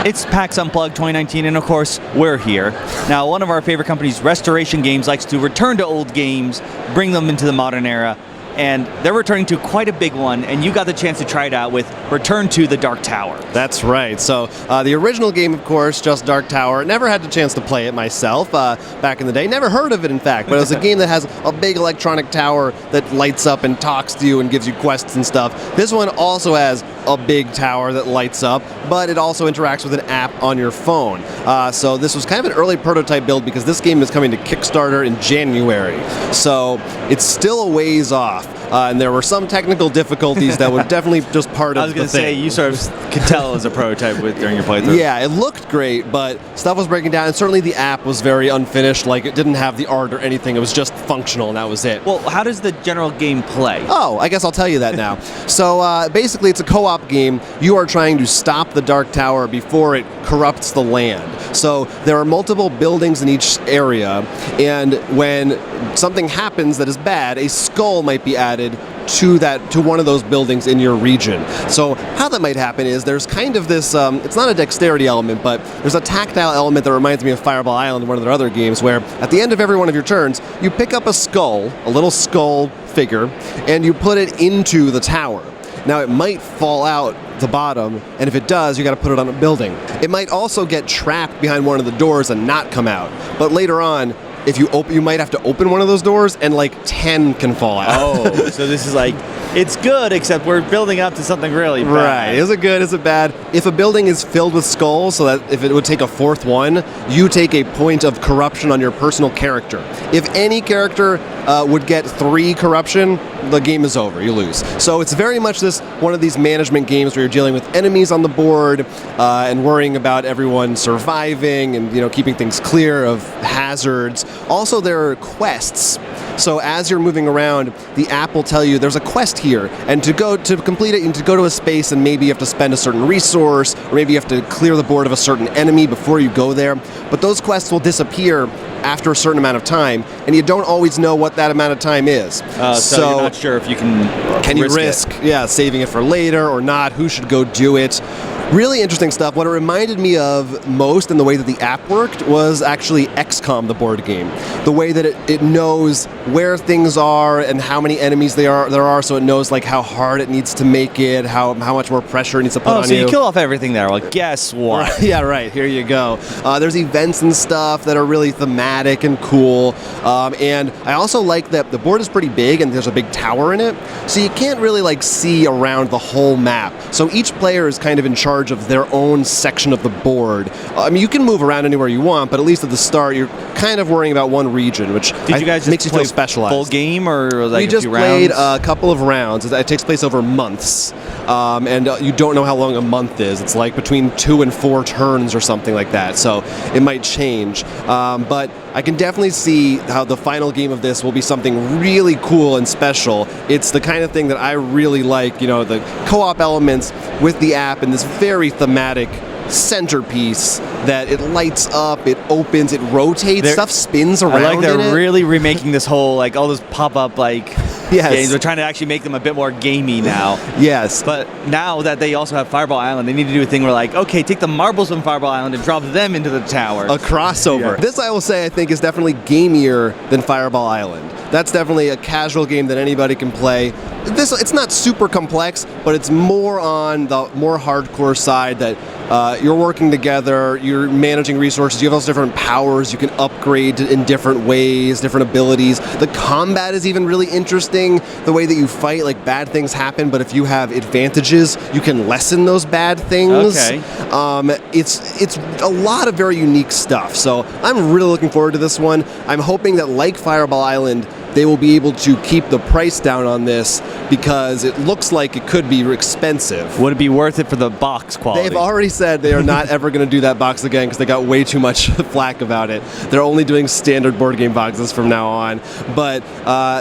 It's PAX Unplugged 2019, and of course, we're here. Now, one of our favorite companies, Restoration Games, likes to return to old games, bring them into the modern era, and they're returning to quite a big one, and you got the chance to try it out with Return to the Dark Tower. That's right. So the original game, of course, just Dark Tower. Never had the chance to play it myself back in the day. Never heard of it, in fact. But it was a game that has a big electronic tower that lights up and talks to you and gives you quests and stuff. This one also has a big tower that lights up, but it also interacts with an app on your phone. So this was kind of an early prototype build because this game is coming to Kickstarter in January. So it's still a ways off. And there were some technical difficulties that were definitely just part of the thing. I was going to say, you sort of could tell it was a prototype during your playthrough. Yeah, it looked great, but stuff was breaking down, and certainly the app was very unfinished. Like, it didn't have the art or anything. It was just functional, and that was it. Well, how does the general game play? Oh, I guess I'll tell you that now. So, basically, it's a co-op game. You are trying to stop the Dark Tower before it corrupts the land. So, there are multiple buildings in each area, and when something happens that is bad, a skull might be added to one of those buildings in your region. So how that might happen is there's kind of this, it's not a dexterity element, but there's a tactile element that reminds me of Fireball Island, one of their other games, where at the end of every one of your turns, you pick up a skull, a little skull figure, and you put it into the tower. Now, it might fall out the bottom, and if it does, you got to put it on a building. It might also get trapped behind one of the doors and not come out. But later on, if you might have to open one of those doors, and like 10 can fall out. Oh, so this is like, it's good, except we're building up to something really bad. Right. Is it good? Is it bad? If a building is filled with skulls, so that if it would take a fourth one, you take a point of corruption on your personal character. If any character would get 3 corruption, the game is over. You lose. So it's very much one of these management games where you're dealing with enemies on the board and worrying about everyone surviving and keeping things clear of hazards. Also, there are quests. So as you're moving around, the app will tell you there's a quest here, and to complete it, you need to go to a space, and maybe you have to spend a certain resource, or maybe you have to clear the board of a certain enemy before you go there. But those quests will disappear after a certain amount of time, and you don't always know what that amount of time is. So you're not sure if you can risk saving it for later or not, who should go do it. Really interesting stuff. What it reminded me of most in the way that the app worked was actually XCOM, the board game. The way that it knows where things are and how many enemies there are, so it knows like how hard it needs to make it, how much more pressure it needs to put on you. So you kill off everything there. Well, guess what? Right, yeah, right. Here you go. There's events and stuff that are really thematic and cool. And I also like that the board is pretty big and there's a big tower in it, so you can't really like see around the whole map. So each player is kind of in charge of their own section of the board. I mean, you can move around anywhere you want, but at least at the start, you're kind of worrying about one region, which makes you feel specialized. Full game, or like we just played a couple of rounds. It takes place over months, and you don't know how long a month is. It's like between 2 and 4 turns or something like that, so it might change. But I can definitely see how the final game of this will be something really cool and special. It's the kind of thing that I really like, the co-op elements with the app and this very thematic centerpiece that it lights up, it opens, it rotates, stuff spins around. I like they're really remaking this whole, like, all those pop-up, games. They're trying to actually make them a bit more gamey now. Yes. But now that they also have Fireball Island, they need to do a thing where, like, okay, take the marbles from Fireball Island and drop them into the tower. A crossover. Yeah. This, I will say, I think is definitely gamier than Fireball Island. That's definitely a casual game that anybody can play. It's not super complex, but it's more on the more hardcore side that you're working together, you're managing resources, you have all those different powers, you can upgrade in different ways, different abilities. The combat is even really interesting, the way that you fight, like bad things happen, but if you have advantages, you can lessen those bad things. Okay. It's a lot of very unique stuff, so I'm really looking forward to this one. I'm hoping that, like Fireball Island, they will be able to keep the price down on this because it looks like it could be expensive. Would it be worth it for the box quality? They've already said they are not ever going to do that box again because they got way too much flack about it. They're only doing standard board game boxes from now on. But,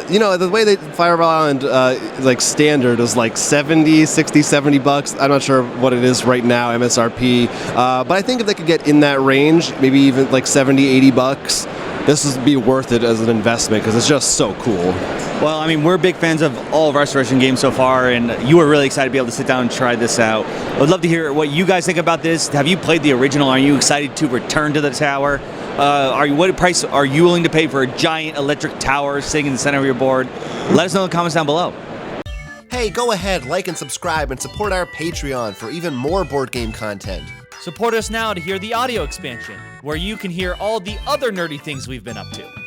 the way Fireball Island, standard is like 70, 60, 70 bucks. I'm not sure what it is right now, MSRP. But I think if they could get in that range, maybe even like 70, 80 bucks, this would be worth it as an investment because it's just so cool. Well, I mean, we're big fans of all of restoration games so far, and you were really excited to be able to sit down and try this out. I'd love to hear what you guys think about this. Have you played the original? Are you excited to return to the tower? What price are you willing to pay for a giant electric tower sitting in the center of your board? Let us know in the comments down below. Hey, go ahead, like and subscribe, and support our Patreon for even more board game content. Support us now to hear the audio expansion, where you can hear all the other nerdy things we've been up to.